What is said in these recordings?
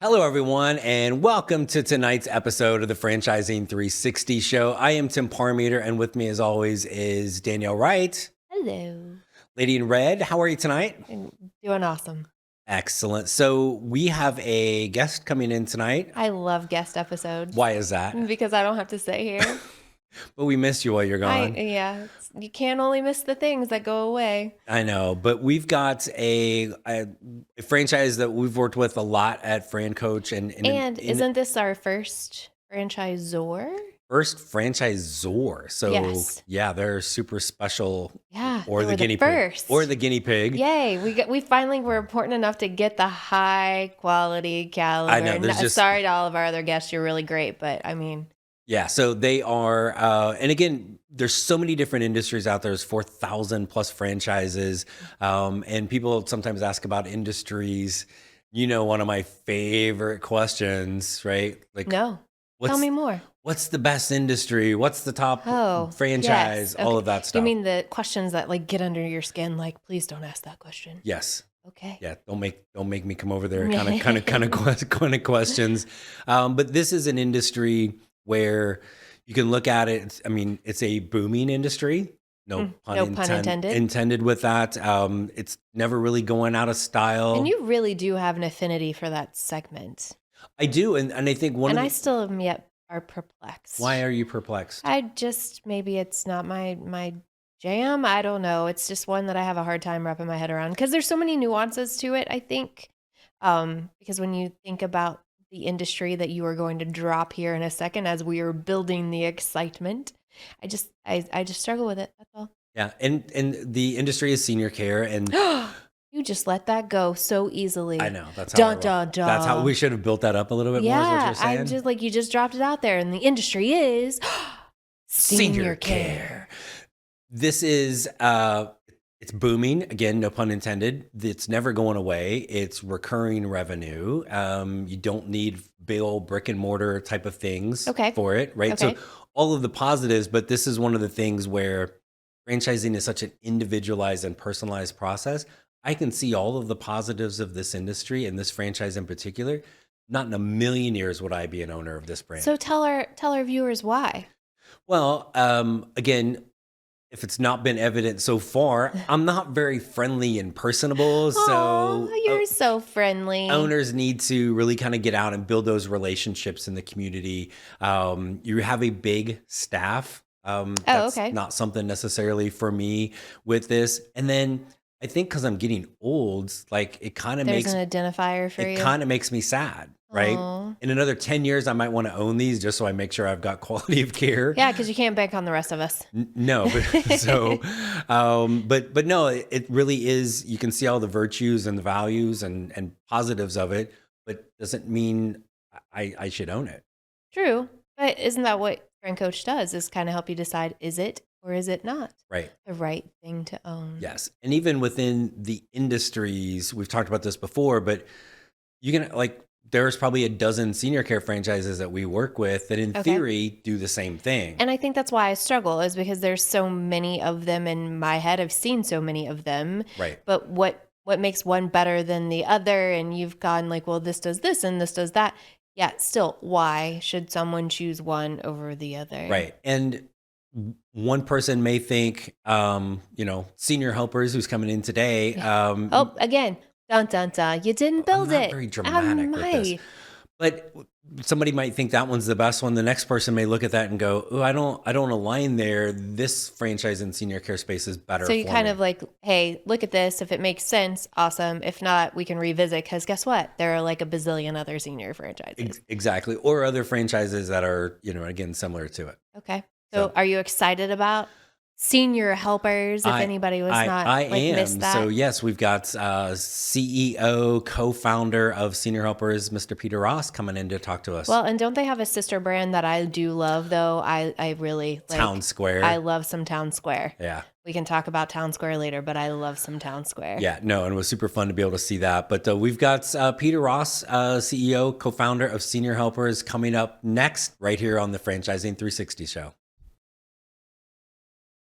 Hello, everyone, and welcome to tonight's episode of the Franchising 360 show. I am Tim Parmeter, and with me, as always, is Danielle Wright. Hello. Lady in Red, how are you tonight? I'm doing awesome. Excellent. So we have a guest coming in tonight. I love guest episodes. Why is that? Because I don't have to sit here. But we miss you while you're gone. You can't only miss the things that go away. I know, but we've got a franchise that we've worked with a lot at FranCoach. And isn't this our first franchisor? First franchisor. So Yes. yeah, they're super special. Yeah, Or they the were guinea first. pig. Or the guinea pig. Yay, we finally were important enough to get the high quality caliber. I know, there's just- Sorry to all of our other guests, you're really great, but I mean... Yeah, so they are, and again, there's so many different industries out there. There's 4,000 plus franchises, and people sometimes ask about industries. You know, one of my favorite questions, right? Like, No, tell me more. What's the best industry? What's the top franchise? Yes. All Okay. of that stuff. You mean the questions that like get under your skin? Like, please don't ask that question. Yes. Okay. Yeah, don't make me come over there. Kind of questions. But this is an industry where you can look at it. I mean, it's a booming industry. No pun intended with that. It's never really going out of style. And you really do have an affinity for that segment. I do, and I think I still am yet are perplexed. Why are you perplexed? Maybe it's not my jam. I don't know. It's just one that I have a hard time wrapping my head around because there's so many nuances to it. I think because when you think about the industry that you are going to drop here in a second as we are building the excitement, I just struggle with it. That's all. Yeah, and the industry is senior care, and you just let that go so easily. I know that's how That's how we should have built that up a little bit more. Is what you're saying? I'm just like you just dropped it out there, and the industry is senior care. This is it's booming. Again, no pun intended. It's never going away. It's recurring revenue. You don't need big old brick and mortar type of things for it, right? Okay. So all of the positives, but this is one of the things where franchising is such an individualized and personalized process. I can see all of the positives of this industry and this franchise in particular. Not in a million years would I be an owner of this brand. So tell our viewers why. Well, again, if it's not been evident so far, I'm not very friendly and personable. So you're so friendly. Owners need to really kind of get out and build those relationships in the community. You have a big staff. That's not something necessarily for me with this. And then I think because I'm getting old, like it kind of makes an identifier for you. It kind of makes me sad. Right. Aww. In another 10 years, I might want to own these just so I make sure I've got quality of care. Yeah, because you can't bank on the rest of us. No, but so, but no, it really is. You can see all the virtues and the values and positives of it, but doesn't mean I should own it. True, but isn't that what FranCoach does? Is kind of help you decide is it or is it not right the right thing to own? Yes, and even within the industries, we've talked about this before, but you can like. There's probably a dozen senior care franchises that we work with that in theory do the same thing. And I think that's why I struggle is because there's so many of them in my head. I've seen so many of them. Right. But what makes one better than the other? And you've gone like, well, this does this and this does that. Yeah, still, why should someone choose one over the other? Right. And one person may think, senior helpers who's coming in today. Again. Dun, dun, dun. You didn't build I'm not it. Very dramatic with this. But somebody might think that one's the best one. The next person may look at that and go, "Oh, I don't align there. This franchise in senior care space is better." So you kind of like, hey, look at this. If it makes sense, awesome. If not, we can revisit. Because guess what? There are like a bazillion other senior franchises. Exactly, or other franchises that are, again, similar to it. Okay. So are you excited about senior helpers, if anybody was missed that? So yes, we've got CEO, co-founder of Senior Helpers, Mr. Peter Ross, coming in to talk to us. Well, and don't they have a sister brand that I do love, though? I really like Town Square. I love some Town Square. Yeah. We can talk about Town Square later, but I love some Town Square. Yeah, no, and it was super fun to be able to see that. But we've got Peter Ross, CEO, co-founder of Senior Helpers, coming up next right here on the Franchising 360 show.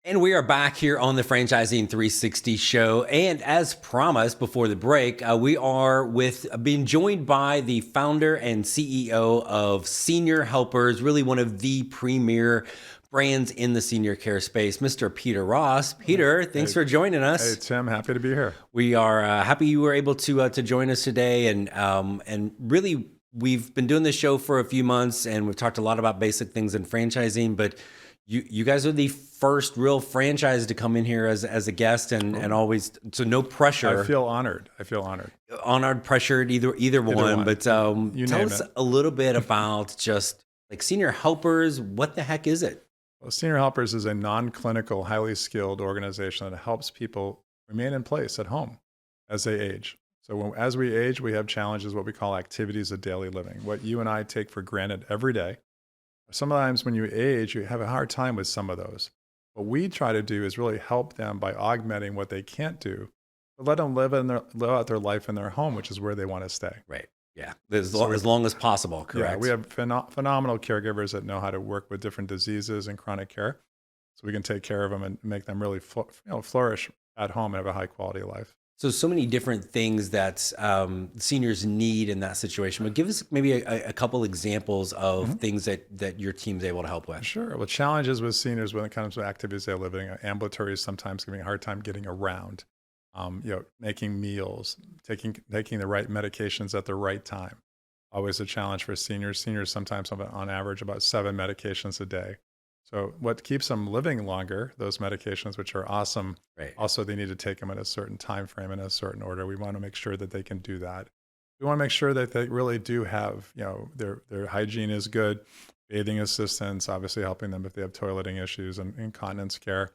And we are back here on the Franchising 360 show. And as promised before the break, we are being joined by the founder and CEO of Senior Helpers, really one of the premier brands in the senior care space, Mr. Peter Ross. Peter, thanks for joining us. Hey, Tim, happy to be here. We are happy you were able to join us today. And really, we've been doing this show for a few months, and we've talked a lot about basic things in franchising, but you guys are the first real franchise to come in here as a guest, and always, so no pressure. I feel honored. Honored, pressured, either one. But tell us a little bit about just like Senior Helpers. What the heck is it? Well, Senior Helpers is a non-clinical, highly skilled organization that helps people remain in place at home as they age. So as we age, we have challenges, what we call activities of daily living, what you and I take for granted every day. Sometimes when you age, you have a hard time with some of those. What we try to do is really help them by augmenting what they can't do, but let them live out their life in their home, which is where they want to stay. Right. Yeah. As long as possible. Correct. Yeah, we have phenomenal caregivers that know how to work with different diseases and chronic care, so we can take care of them and make them really flourish at home and have a high quality of life. So many different things that seniors need in that situation. But give us maybe a couple examples of things that your team's able to help with. Sure. Well, challenges with seniors when it comes to activities they're living, ambulatory is sometimes giving a hard time getting around, making meals, taking the right medications at the right time. Always a challenge for seniors. Seniors sometimes have, on average, about 7 medications a day. So what keeps them living longer, those medications, which are awesome, right. Also they need to take them at a certain time frame in a certain order. We want to make sure that they can do that. We want to make sure that they really do have, their hygiene is good, bathing assistance, obviously helping them if they have toileting issues and incontinence care,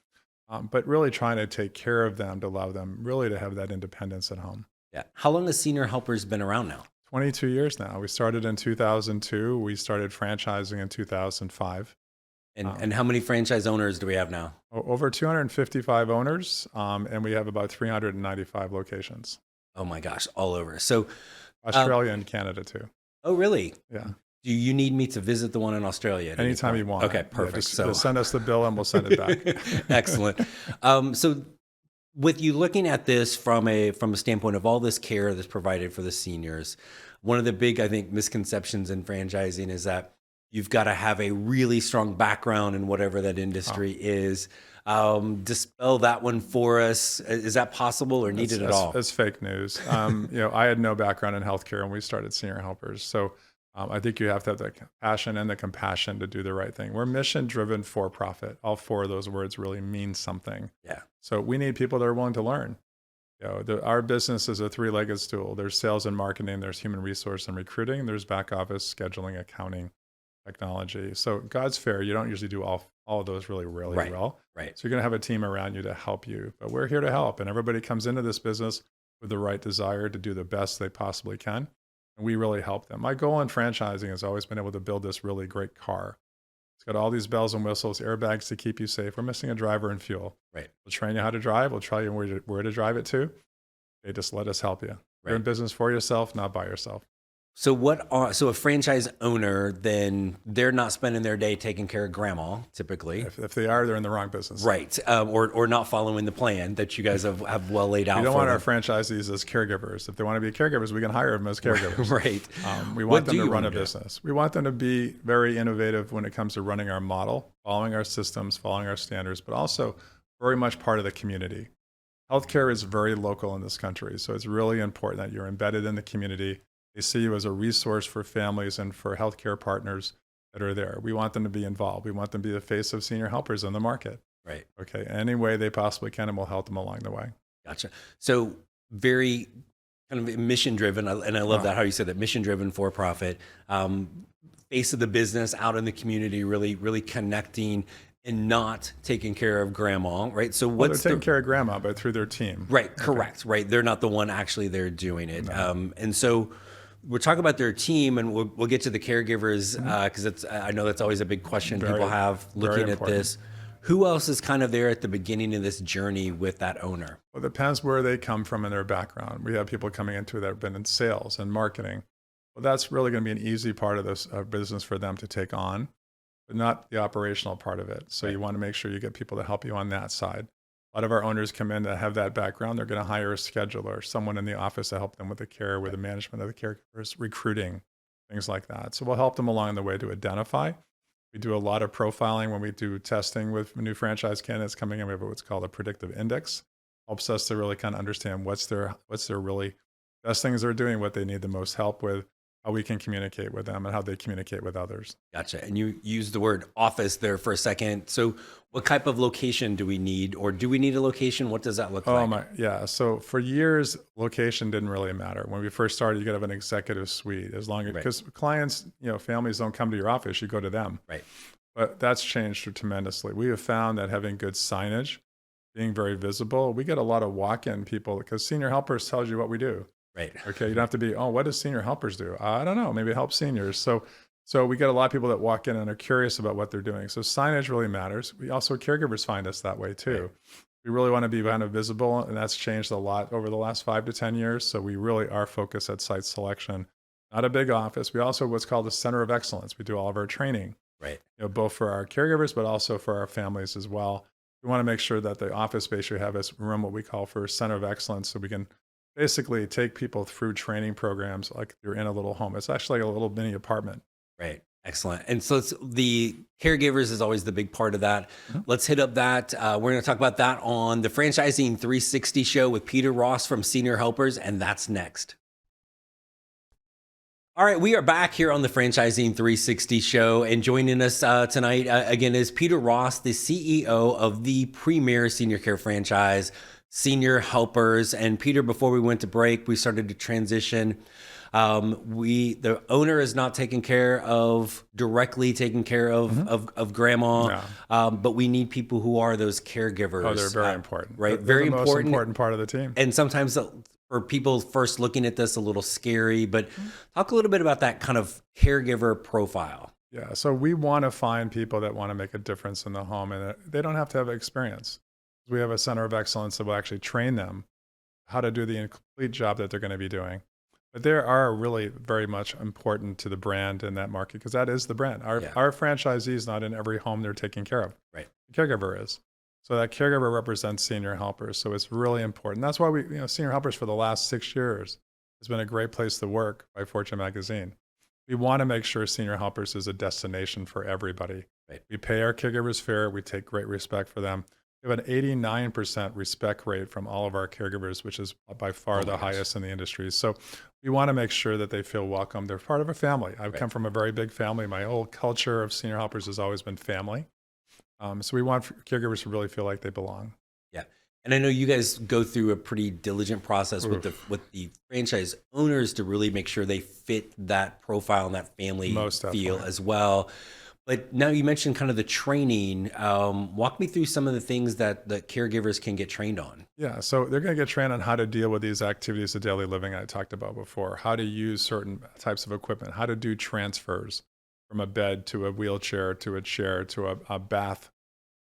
but really trying to take care of them to allow them really to have that independence at home. Yeah. How long has Senior Helpers been around now? 22 years now. We started in 2002. We started franchising in 2005. And how many franchise owners do we have now? Over 255 owners, and we have about 395 locations. Oh my gosh, all over. So Australia and Canada too. Oh, really? Yeah. Do you need me to visit the one in Australia? Anytime you want. Okay, perfect. Yeah, just send us the bill and we'll send it back. Excellent. So with you looking at this from a standpoint of all this care that's provided for the seniors, one of the big, I think, misconceptions in franchising is that you've got to have a really strong background in whatever that industry is. Dispel that one for us. Is that possible or needed at all? That's fake news. I had no background in healthcare when we started Senior Helpers. So I think you have to have the passion and the compassion to do the right thing. We're mission-driven for-profit. All 4 of those words really mean something. Yeah. So we need people that are willing to learn. Our business is a 3-legged stool. There's sales and marketing, there's human resource and recruiting, there's back office, scheduling, accounting, technology. So God's fair. You don't usually do all of those really well. Right. So you're going to have a team around you to help you, but we're here to help. And everybody comes into this business with the right desire to do the best they possibly can. And we really help them. My goal in franchising has always been able to build this really great car. It's got all these bells and whistles, airbags to keep you safe. We're missing a driver and fuel. Right. We'll train you how to drive. We'll tell you where to drive it to. They just let us help you. Right. You're in business for yourself, not by yourself. So a franchise owner, then they're not spending their day taking care of grandma, typically. If they are, they're in the wrong business. Right. Or not following the plan that you guys have well laid out. We don't for want them. our franchisees as caregivers. If they want to be caregivers, we can hire them as caregivers. Right. We want them to run a business. We want them to be very innovative when it comes to running our model, following our systems, following our standards, but also very much part of the community. Healthcare is very local in this country, so it's really important that you're embedded in the community. They see you as a resource for families and for healthcare partners that are there. We want them to be involved. We want them to be the face of Senior Helpers in the market. Right. Okay. Any way they possibly can, and we'll help them along the way. Gotcha. So very kind of mission driven, and I love that how you said that, mission driven for profit, face of the business out in the community, really connecting and not taking care of grandma, right? So they're taking care of grandma, but through their team. Right. Correct. Okay. Right. They're not the one actually there doing it. No. And so we're talking about their team, and we'll get to the caregivers because I know that's always a big question people have looking at this. Who else is kind of there at the beginning of this journey with that owner? Well, it depends where they come from in their background. We have people coming into it that have been in sales and marketing. Well, that's really going to be an easy part of this business for them to take on. but not the operational part of it. So you want to make sure you get people to help you on that side. A lot of our owners come in that have that background. They're going to hire a scheduler, someone in the office to help them with the care, with the management of the caregivers, recruiting, things like that. So we'll help them along the way to identify. We do a lot of profiling when we do testing with new franchise candidates coming in. We have what's called a predictive index. Helps us to really kind of understand what's their really best things they're doing, what they need the most help with, how we can communicate with them, and how they communicate with others. Gotcha. And you used the word office there for a second. So what type of location do we need, or do we need a location? What does that look like? Yeah. So for years, location didn't really matter. When we first started, you could have an executive suite as long as, because clients, families don't come to your office, you go to them. Right. But that's changed tremendously. We have found that having good signage, being very visible, we get a lot of walk-in people because Senior Helpers tells you what we do. Right. Okay. You don't have to be, what does Senior Helpers do? I don't know. Maybe it helps seniors. So we get a lot of people that walk in and are curious about what they're doing. So signage really matters. We also, caregivers find us that way too. Right. We really want to be kind of visible, and that's changed a lot over the last 5 to 10 years. So we really are focused at site selection, not a big office. We also what's called a center of excellence. We do all of our training, right? Both for our caregivers, but also for our families as well. We want to make sure that the office space you have is room, what we call for center of excellence, so we can basically take people through training programs like you're in a little home. It's actually like a little mini apartment. Right. Excellent. And so the caregivers is always the big part of that. Mm-hmm. Let's hit up that. We're going to talk about that on the Franchising 360 show with Peter Ross from Senior Helpers, and that's next. All right, we are back here on the Franchising 360 show, and joining us tonight again is Peter Ross, the CEO of the premier senior care franchise, Senior Helpers. And Peter, before we went to break, we started to transition. The owner is not directly taking care of grandma, no. But we need people who are those caregivers. Oh, they're very important, right? They're very the important, most important part of the team. And sometimes for people first looking at this, a little scary. But talk a little bit about that kind of caregiver profile. Yeah, so we want to find people that want to make a difference in the home, and they don't have to have experience. We have a center of excellence that will actually train them how to do the complete job that they're going to be doing. But they are really very much important to the brand in that market, because that is the brand. Our franchisee is not in every home they're taking care of. Right. The caregiver is. So that caregiver represents Senior Helpers. So it's really important. That's why Senior Helpers for the last 6 years has been a great place to work by Fortune Magazine. We want to make sure Senior Helpers is a destination for everybody. Right. We pay our caregivers fair. We take great respect for them. We have an 89% respect rate from all of our caregivers, which is by far the highest in the industry. So we want to make sure that they feel welcome. They're part of a family. I've come from a very big family. My whole culture of Senior Helpers has always been family. So we want caregivers to really feel like they belong. Yeah. And I know you guys go through a pretty diligent process with the franchise owners to really make sure they fit that profile and that family feel as well. But now you mentioned kind of the training. Walk me through some of the things that the caregivers can get trained on. Yeah, so they're going to get trained on how to deal with these activities of daily living I talked about before, how to use certain types of equipment, how to do transfers from a bed to a wheelchair to a chair to a bath,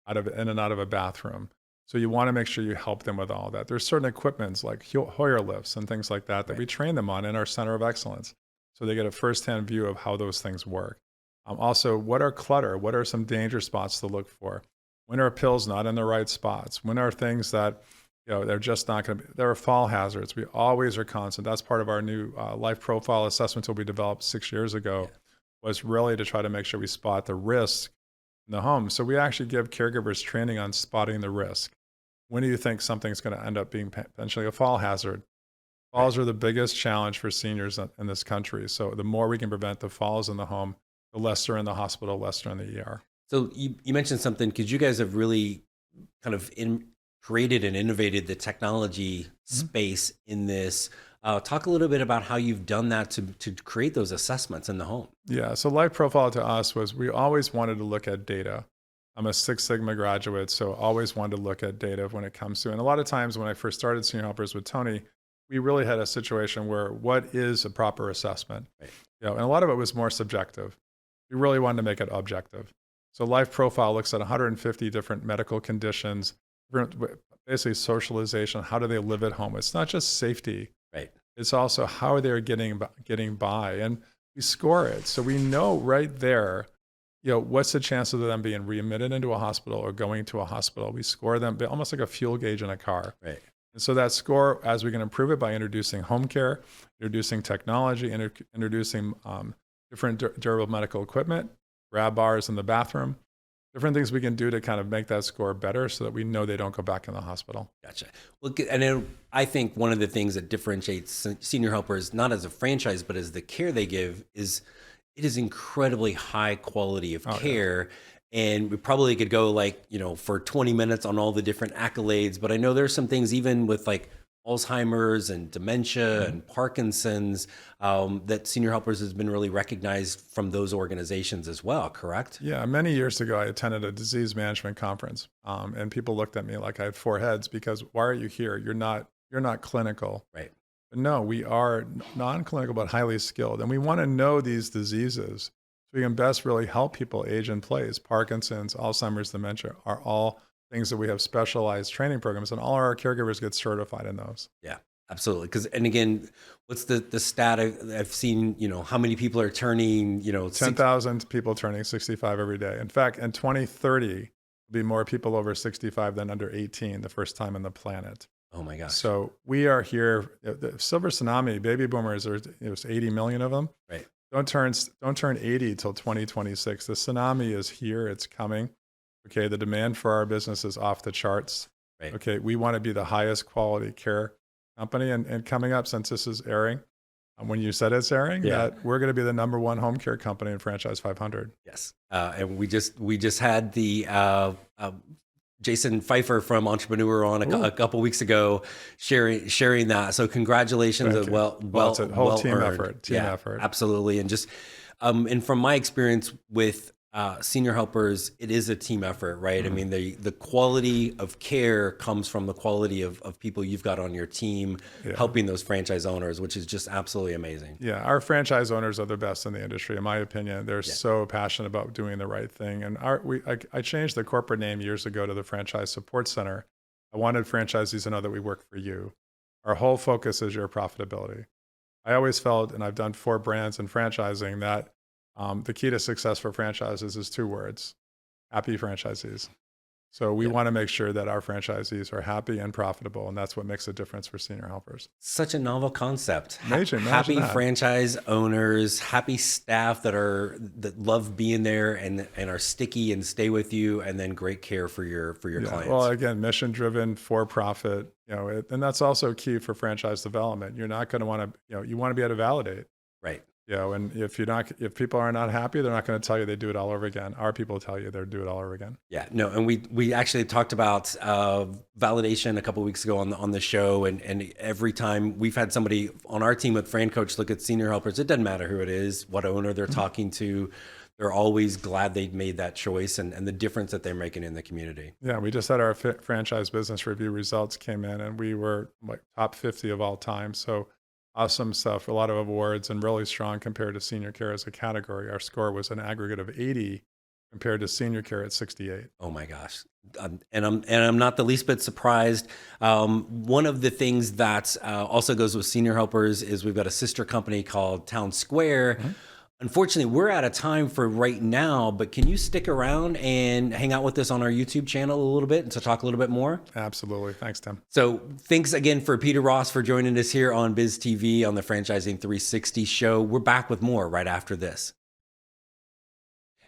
in and out of a bathroom. So you want to make sure you help them with all that. There's certain equipments like Hoyer lifts and things like that we train them on in our center of excellence. So they get a firsthand view of how those things work. Also, what are clutter? What are some danger spots to look for? When are pills not in the right spots? When are things that, they're just not going to be, there are fall hazards. We always are constant. That's part of our new life profile assessment tool we developed 6 years ago, was really to try to make sure we spot the risk in the home. So we actually give caregivers training on spotting the risk. When do you think something's going to end up being potentially a fall hazard? Falls are the biggest challenge for seniors in this country. So the more we can prevent the falls in the home, the less they're in the hospital, less they're in the ER. So you mentioned something, because you guys have really kind of created and innovated the technology space in this. Talk a little bit about how you've done that to create those assessments in the home. Yeah, so Life Profile to us was, we always wanted to look at data. I'm a Six Sigma graduate, so always wanted to look at data when it comes to, and a lot of times when I first started Senior Helpers with Tony, we really had a situation where what is a proper assessment? Right. And a lot of it was more subjective. We really wanted to make it objective. So Life Profile looks at 150 different medical conditions, basically socialization, how do they live at home? It's not just safety. Right. It's also how they're getting by, and we score it. So we know right there, what's the chance of them being readmitted into a hospital or going to a hospital? We score them almost like a fuel gauge in a car. Right. And so that score, as we can improve it by introducing home care, introducing technology, introducing different durable medical equipment, grab bars in the bathroom, different things we can do to kind of make that score better so that we know they don't go back in the hospital. Gotcha. Well, and then I think one of the things that differentiates senior helpers, not as a franchise, but as the care they give, is it is incredibly high quality of care. Yeah. And we probably could go for 20 minutes on all the different accolades, but I know there's some things even with like Alzheimer's and dementia and Parkinson's that Senior Helpers has been really recognized from those organizations as well, correct? Yeah, many years ago, I attended a disease management conference, and people looked at me like I had four heads because why are you here? You're not clinical. Right. But no, we are non-clinical but highly skilled, and we want to know these diseases so we can best really help people age in place. Parkinson's, Alzheimer's, dementia are all things that we have specialized training programs, and all our caregivers get certified in those. Yeah, absolutely. And again, what's the stat I've seen, how many people are turning, 10,000 people turning 65 every day. In fact, in 2030, there'll be more people over 65 than under 18 the first time on the planet. Oh my gosh. So we are here, the silver tsunami, baby boomers, there's 80 million of them. Right. Don't turn 80 till 2026. The tsunami is here, it's coming. Okay, the demand for our business is off the charts. Right. Okay, we want to be the highest quality care company. And coming up, since this is airing, when you said it's airing, that we're going to be the #1 home care company in Franchise 500. Yes, and we just had the Jason Pfeiffer from Entrepreneur on a couple weeks ago sharing that. So congratulations as well. Well, it's a whole team earned. effort. Team effort. Absolutely. And just and from my experience with senior helpers, it is a team effort, right? Mm-hmm. I mean, the quality of care comes from the quality of people you've got on your team helping those franchise owners, which is just absolutely amazing. Yeah, our franchise owners are the best in the industry, in my opinion. They're so passionate about doing the right thing. And I changed the corporate name years ago to the Franchise Support Center. I wanted franchisees to know that we work for you. Our whole focus is your profitability. I always felt, and I've done 4 brands in franchising, that the key to success for franchises is 2 words: happy franchisees. So we want to make sure that our franchisees are happy and profitable, and that's what makes a difference for senior helpers. Such a novel concept. Imagine happy that. Franchise owners, happy staff that love being there and are sticky and stay with you, and then great care for your clients. Well, again, mission driven, for profit, and that's also key for franchise development. You're not going to want to, you want to be able to validate. Right. And if people are not happy, they're not going to tell you they do it all over again. Our people tell you they do it all over again. Yeah, no, and we actually talked about validation a couple of weeks ago on the show, and every time we've had somebody on our team with FranCoach look at senior helpers, it doesn't matter who it is, what owner they're talking to, they're always glad they made that choice and the difference that they're making in the community. Yeah, we just had our franchise business review results came in, and we were like top 50 of all time. So awesome stuff, a lot of awards, and really strong compared to senior care as a category. Our score was an aggregate of 80 compared to senior care at 68. Oh my gosh. And I'm not the least bit surprised. One of the things that also goes with senior helpers is we've got a sister company called Town Square. Mm-hmm. Unfortunately, we're out of time for right now, but can you stick around and hang out with us on our YouTube channel a little bit and to talk a little bit more? Absolutely. Thanks, Tim. So thanks again for Peter Ross for joining us here on Biz TV on the Franchising 360 show. We're back with more right after this.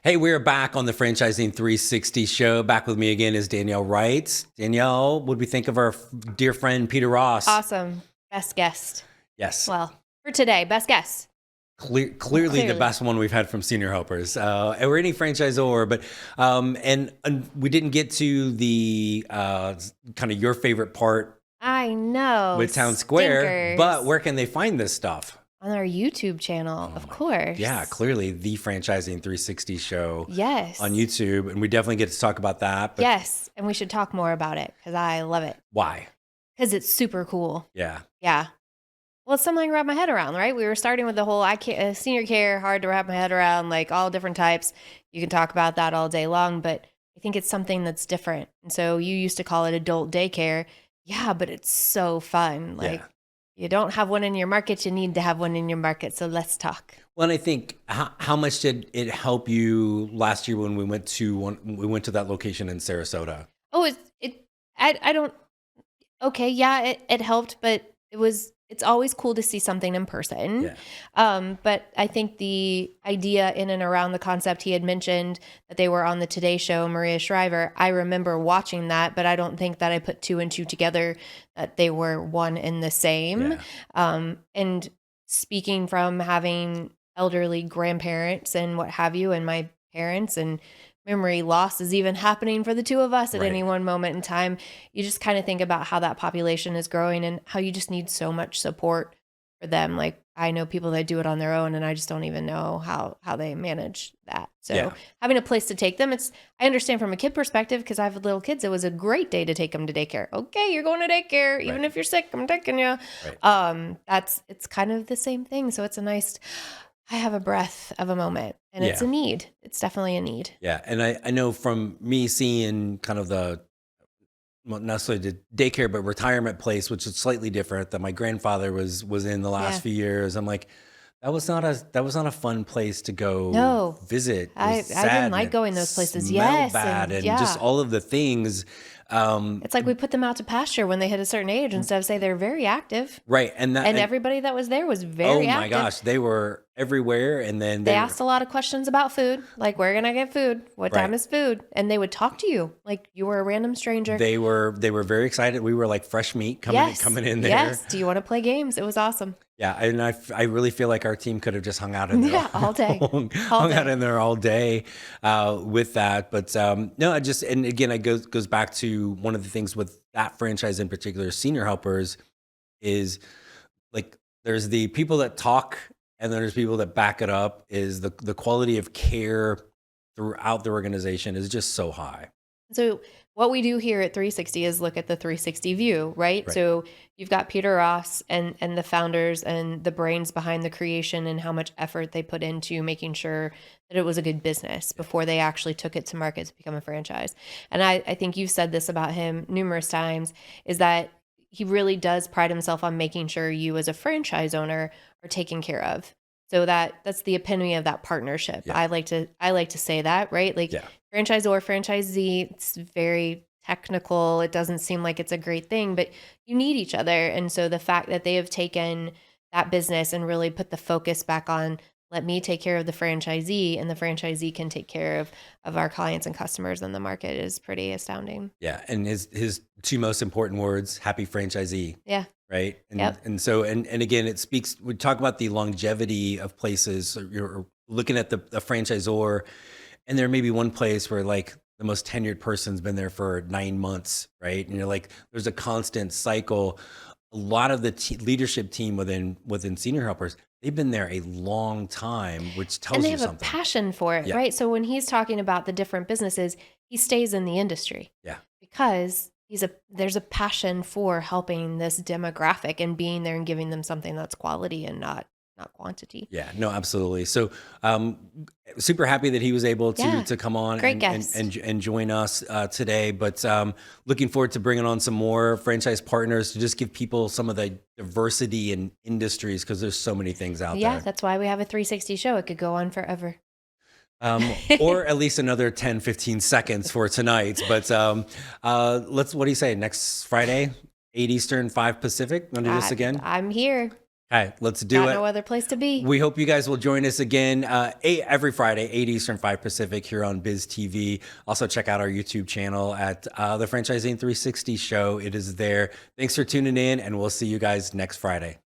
Hey, we're back on the Franchising 360 show. Back with me again is Danielle Wright. Danielle, what do we think of our dear friend Peter Ross? Awesome. Best guest. Yes. Well, for today, best guest. Clearly the best one we've had from senior helpers or any franchisor, but and we didn't get to the kind of your favorite part. I know with Town Square, stinkers. But where can they find this stuff? On our YouTube channel, of course. Yeah, clearly the Franchising 360 show. Yes. On YouTube, and we definitely get to talk about that. But yes, and we should talk more about it because I love it. Why? Because it's super cool. Yeah. Yeah. Well, it's something I wrap my head around, right? We were starting with the whole senior care, hard to wrap my head around, like all different types. You can talk about that all day long, but I think it's something that's different. And so you used to call it adult daycare. Yeah, but it's so fun. Like you don't have one in your market, you need to have one in your market. So let's talk. Well, and I think how much did it help you last year when we went to that location in Sarasota? Oh, I don't, okay, yeah, it helped, but it's always cool to see something in person. Yeah. But I think the idea in and around the concept, he had mentioned that they were on the Today Show, Maria Shriver. I remember watching that, but I don't think that I put two and two together that they were one and the same. Yeah. And speaking from having elderly grandparents and what have you, and my parents, and memory loss is even happening for the two of us at Right. any one moment in time. You just kind of think about how that population is growing and how you just need so much support for them. Like, I know people that do it on their own, and I just don't even know how they manage that. So Yeah. having a place to take them, I understand from a kid perspective, because I have little kids. It was a great day to take them to daycare. Okay, you're going to daycare. Even Right. if you're sick, I'm taking you. Right. It's kind of the same thing. So it's a nice, I have a breath of a moment, and it's Yeah. a need. It's definitely a need. Yeah. And I know from me seeing kind of well, not necessarily the daycare, but retirement place, which is slightly different that my grandfather was in the last Yeah. few years. I'm like, that was not a fun place to go No. visit. It I was didn't sad, like and going it those places. smelled Yes, bad, and and just yeah. all of the things. It's like we put them out to pasture when they hit a certain age instead of say they're very active. Right. And Everybody that was there was oh very my active. gosh, they were everywhere. And then They asked a lot of questions about food, like, where can I get food? What time Right. is food? And they would talk to you like you were a random stranger. they were very excited. We were like fresh meat coming in there. Yes. Do you want to play games? It was awesome. Yeah, and I really feel like our team could have just hung out in there Yeah, all day. hung out in there all day with that. But no, and again, it goes back to one of the things with that franchise in particular, Senior Helpers, is like there's the people that talk and then there's people that back it up. Is the quality of care throughout the organization is just so high. So what we do here at 360 is look at the 360 view, right? Right. So you've got Peter Ross and the founders and the brains behind the creation and how much effort they put into making sure that it was a good business before they actually took it to market to become a franchise. And I think you've said this about him numerous times, is that he really does pride himself on making sure you as a franchise owner are taken care of. So that's the epitome of that partnership. Yeah. I like to say that, right? Like, Yeah. franchisor, franchisee, it's very technical. It doesn't seem like it's a great thing, but you need each other. And so the fact that they have taken that business and really put the focus back on, let me take care of the franchisee, and the franchisee can take care of our clients and customers in the market, is pretty astounding. Yeah, and his two most important words: happy franchisee. Yeah. Right. And Yep. and so and again, it speaks. We talk about the longevity of places. So you're looking at the franchisor, and there may be one place where like the most tenured person's been there for 9 months, right? And you're like, there's a constant cycle. A lot of the leadership team within Senior Helpers, they've been there a long time, which tells And they you have a something. passion for it, Yeah. right? So when he's talking about the different businesses, he stays in the industry. Yeah. Because there's a passion for helping this demographic and being there and giving them something that's quality and not quantity. Yeah, no, absolutely. So, super happy that he was able to come on Great and, guest. and join us today. But looking forward to bringing on some more franchise partners to just give people some of the diversity in industries, because there's so many things out Yeah, there. that's why we have a 360 show. It could go on forever. Or at least another 10, 15 seconds for tonight. But what do you say? Next Friday, 8 Eastern, 5 Pacific. Want to do this again? I'm here. Okay, let's do Got it. no other place to be. We hope you guys will join us again every Friday, 8 Eastern, 5 Pacific here on Biz TV. Also check out our YouTube channel at the Franchising 360 Show. It is there. Thanks for tuning in, and we'll see you guys next Friday.